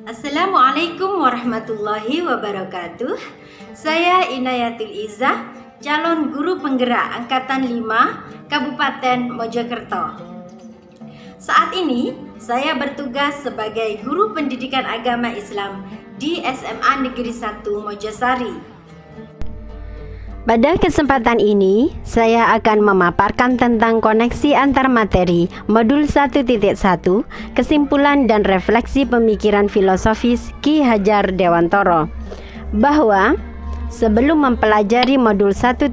Assalamualaikum warahmatullahi wabarakatuh. Saya Inayatul Izzah, calon guru penggerak Angkatan 5 Kabupaten Mojokerto. Saat ini saya bertugas sebagai guru pendidikan agama Islam di SMA Negeri 1 Mojosari. Pada kesempatan ini, saya akan memaparkan tentang koneksi antar materi modul 1.1, kesimpulan dan refleksi pemikiran filosofis Ki Hajar Dewantoro. Bahwa sebelum mempelajari modul 1.1,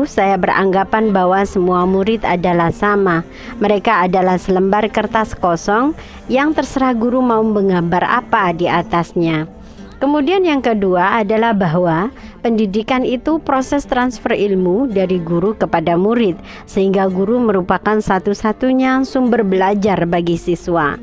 saya beranggapan bahwa semua murid adalah sama. Mereka adalah selembar kertas kosong yang terserah guru mau menggambar apa di atasnya. Kemudian yang kedua adalah bahwa pendidikan itu proses transfer ilmu dari guru kepada murid, sehingga guru merupakan satu-satunya sumber belajar bagi siswa.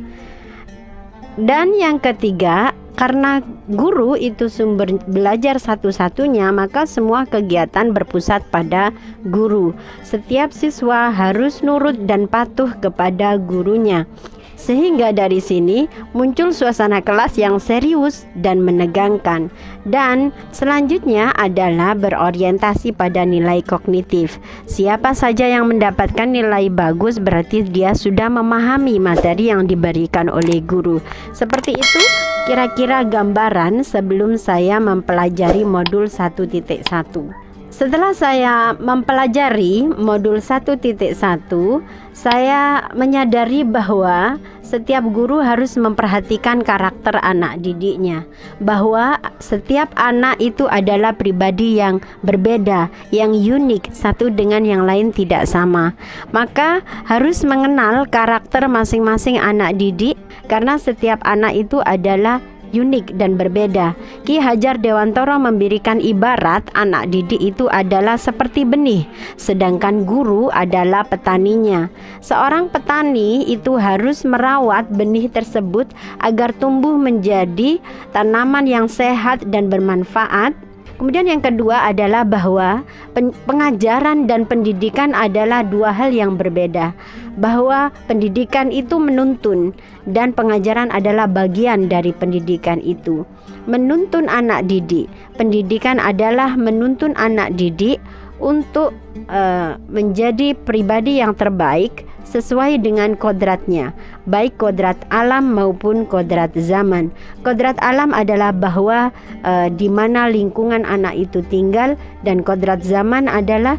Dan yang ketiga, karena guru itu sumber belajar satu-satunya, maka semua kegiatan berpusat pada guru. Setiap siswa harus nurut dan patuh kepada gurunya. Sehingga dari sini muncul suasana kelas yang serius dan menegangkan. Dan selanjutnya adalah berorientasi pada nilai kognitif. Siapa saja yang mendapatkan nilai bagus berarti dia sudah memahami materi yang diberikan oleh guru. Seperti itu kira-kira gambaran sebelum saya mempelajari modul 1.1. Setelah saya mempelajari modul 1.1, saya menyadari bahwa setiap guru harus memperhatikan karakter anak didiknya, bahwa setiap anak itu adalah pribadi yang berbeda, yang unik, satu dengan yang lain tidak sama. Maka harus mengenal karakter masing-masing anak didik, karena setiap anak itu adalah unik dan berbeda. Ki Hajar Dewantoro memberikan ibarat anak didik itu adalah seperti benih, sedangkan guru adalah petaninya. Seorang petani itu harus merawat benih tersebut agar tumbuh menjadi tanaman yang sehat dan bermanfaat. Kemudian yang kedua adalah bahwa pengajaran dan pendidikan adalah dua hal yang berbeda. Bahwa pendidikan itu menuntun dan pengajaran adalah bagian dari pendidikan itu. Menuntun anak didik, pendidikan adalah menuntun anak didik untuk menjadi pribadi yang terbaik sesuai dengan kodratnya, baik kodrat alam maupun kodrat zaman. Kodrat alam adalah bahwa di mana lingkungan anak itu tinggal, dan kodrat zaman adalah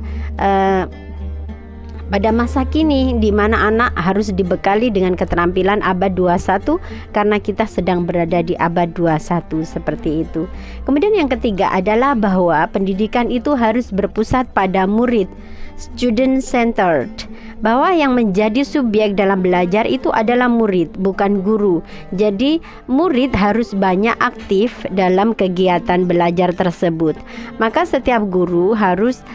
pada masa kini di mana anak harus dibekali dengan keterampilan abad 21 karena kita sedang berada di abad 21 seperti itu. Kemudian yang ketiga adalah bahwa pendidikan itu harus berpusat pada murid, student centered, bahwa yang menjadi subjek dalam belajar itu adalah murid, bukan guru. Jadi murid harus banyak aktif dalam kegiatan belajar tersebut. Maka setiap guru harus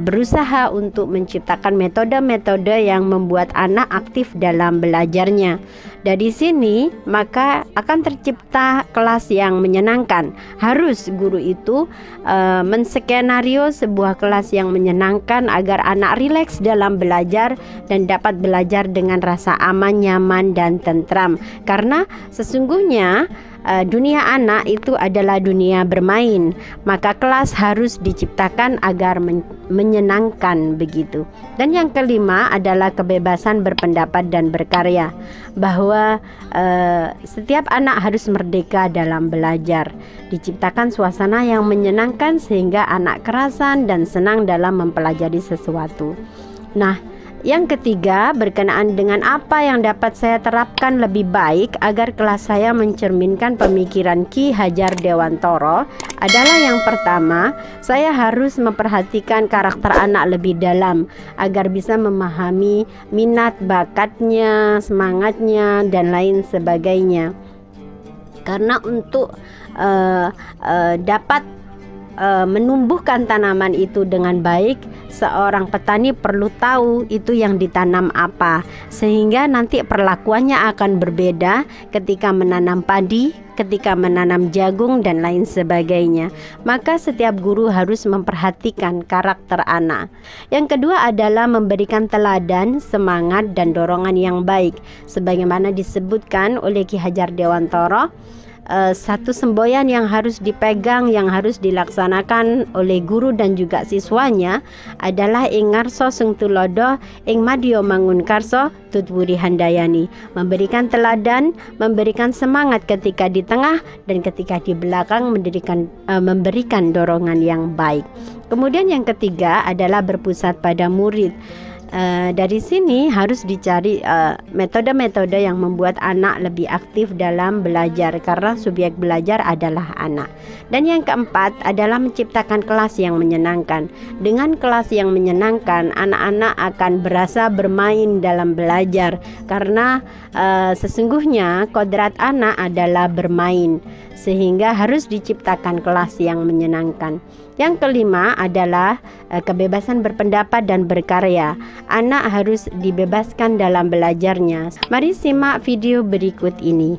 berusaha untuk menciptakan metode-metode yang membuat anak aktif dalam belajarnya. Dari sini maka akan tercipta kelas yang menyenangkan. Harus guru itu menskenario sebuah kelas yang menyenangkan agar anak rileks dalam belajar dan dapat belajar dengan rasa aman, nyaman, dan tentram. Karena sesungguhnya dunia anak itu adalah dunia bermain, maka kelas harus diciptakan agar menyenangkan begitu. Dan yang kelima adalah kebebasan berpendapat dan berkarya, bahwa setiap anak harus merdeka dalam belajar, diciptakan suasana yang menyenangkan sehingga anak kerasan dan senang dalam mempelajari sesuatu. Nah, yang ketiga berkenaan dengan apa yang dapat saya terapkan lebih baik agar kelas saya mencerminkan pemikiran Ki Hajar Dewantoro adalah yang pertama, saya harus memperhatikan karakter anak lebih dalam agar bisa memahami minat, bakatnya, semangatnya, dan lain sebagainya. Karena untuk dapat menumbuhkan tanaman itu dengan baik, seorang petani perlu tahu itu yang ditanam apa, sehingga nanti perlakuannya akan berbeda ketika menanam padi, ketika menanam jagung dan lain sebagainya. Maka setiap guru harus memperhatikan karakter anak. Yang kedua adalah memberikan teladan, semangat dan dorongan yang baik, sebagaimana disebutkan oleh Ki Hajar Dewantara. Satu semboyan yang harus dipegang, yang harus dilaksanakan oleh guru dan juga siswanya adalah ing ngarsa sing tulodo ing madya mangun karsa tutwuri handayani, memberikan teladan, memberikan semangat ketika di tengah dan ketika di belakang, memberikan dorongan yang baik. Kemudian yang ketiga adalah berpusat pada murid. Dari sini harus dicari metode-metode yang membuat anak lebih aktif dalam belajar, karena subjek belajar adalah anak. Dan yang keempat adalah menciptakan kelas yang menyenangkan. Dengan kelas yang menyenangkan, anak-anak akan berasa bermain dalam belajar, karena sesungguhnya kodrat anak adalah bermain, sehingga harus diciptakan kelas yang menyenangkan. Yang kelima adalah kebebasan berpendapat dan berkarya. Anak harus dibebaskan dalam belajarnya. Mari simak video berikut ini.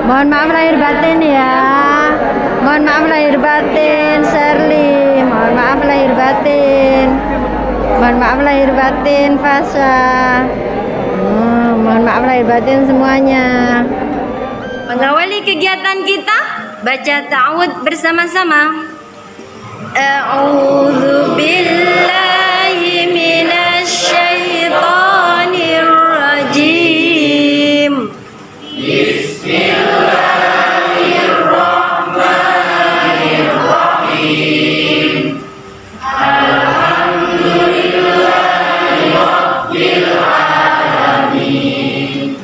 Mohon maaf lahir batin ya. Mohon maaf lahir batin Shirley. Mohon maaf lahir batin. Mohon maaf lahir batin Fasha. Mohon maaf lahir batin semuanya. Mengawali kegiatan kita, baca ta'awudz bersama-sama. A'udzu billahi minasy syaithanir rajim. Bismillahirrahmanirrahim. Alhamdulillahi rabbil alamin.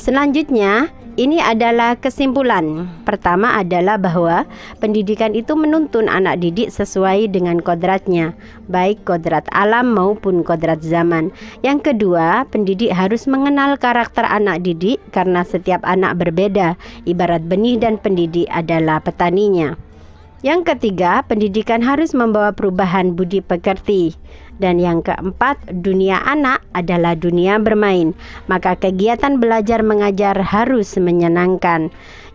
Selanjutnya, ini adalah kesimpulan. Pertama adalah bahwa pendidikan itu menuntun anak didik sesuai dengan kodratnya, baik kodrat alam maupun kodrat zaman. Yang kedua, pendidik harus mengenal karakter anak didik karena setiap anak berbeda. Ibarat benih dan pendidik adalah petaninya. Yang ketiga, pendidikan harus membawa perubahan budi pekerti. Dan yang keempat, dunia anak adalah dunia bermain. Maka kegiatan belajar mengajar harus menyenangkan.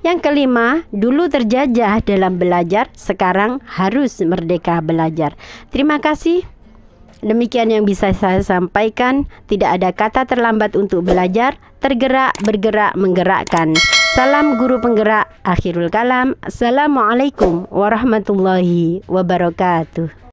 Yang kelima, dulu terjajah dalam belajar, sekarang harus merdeka belajar. Terima kasih. Demikian yang bisa saya sampaikan. Tidak ada kata terlambat untuk belajar. Tergerak, bergerak, menggerakkan. Salam guru penggerak. Akhirul kalam. Assalamualaikum warahmatullahi wabarakatuh.